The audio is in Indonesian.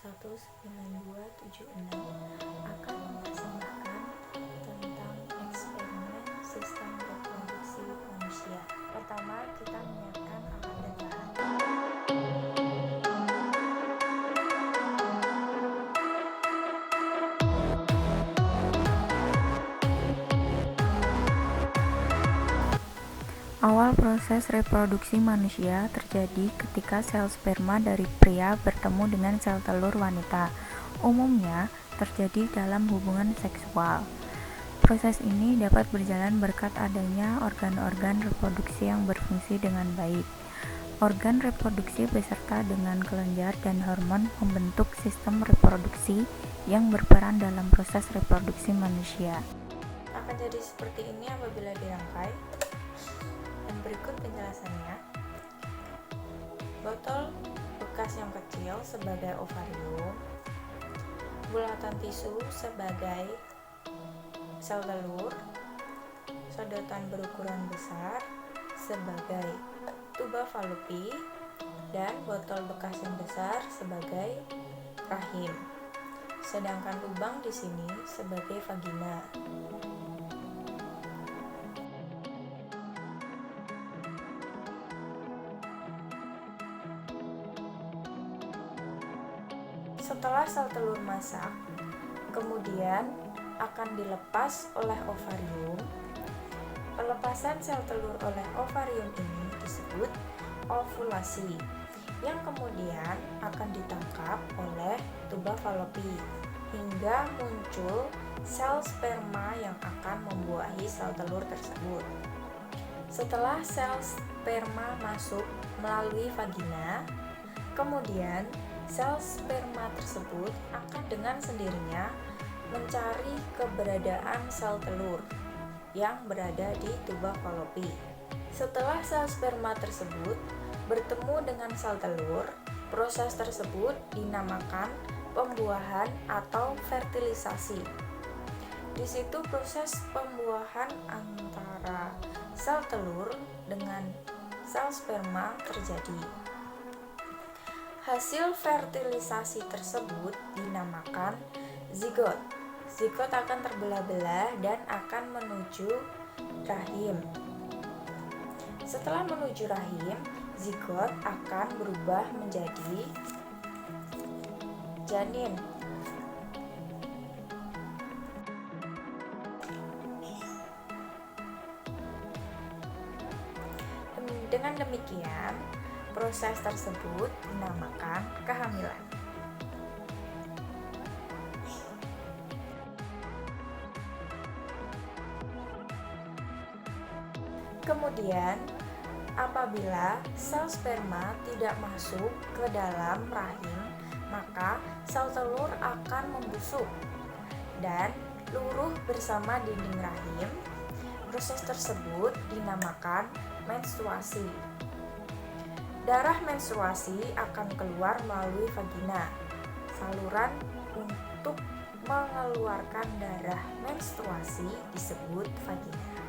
1296 akan mempersembahkan tentang eksperimen sistem reproduksi manusia. Pertama, kita menyiapkan alat dan bahan. Awal proses reproduksi manusia terjadi ketika sel sperma dari pria bertemu dengan sel telur wanita. Umumnya terjadi dalam hubungan seksual. Proses ini dapat berjalan berkat adanya organ-organ reproduksi yang berfungsi dengan baik. Organ reproduksi beserta dengan kelenjar dan hormon membentuk sistem reproduksi yang berperan dalam proses reproduksi manusia. Akan jadi seperti ini apabila dirangkai. Dan berikut penjelasannya. Botol bekas yang kecil sebagai ovarium, bulatan tisu sebagai sel telur, sedotan berukuran besar sebagai tuba falopi, dan botol bekas yang besar sebagai rahim. Sedangkan lubang di sini sebagai vagina. Setelah sel telur masak, kemudian akan dilepas oleh ovarium. Pelepasan sel telur oleh ovarium ini disebut ovulasi, yang kemudian akan ditangkap oleh tuba falopi hingga muncul sel sperma yang akan membuahi sel telur tersebut. Setelah sel sperma masuk melalui vagina, kemudian sel sperma tersebut akan dengan sendirinya mencari keberadaan sel telur yang berada di tuba falopi. Setelah sel sperma tersebut bertemu dengan sel telur, proses tersebut dinamakan pembuahan atau fertilisasi. Di situ proses pembuahan antara sel telur dengan sel sperma terjadi. Hasil fertilisasi tersebut dinamakan zigot. Zigot akan terbelah-belah dan akan menuju rahim. Setelah menuju rahim, zigot akan berubah menjadi janin. Dengan demikian, proses tersebut dinamakan kehamilan. Kemudian, apabila sel sperma tidak masuk ke dalam rahim, maka sel telur akan membusuk dan luruh bersama dinding rahim. Proses tersebut dinamakan menstruasi. Darah menstruasi akan keluar melalui vagina. Saluran untuk mengeluarkan darah menstruasi disebut vagina.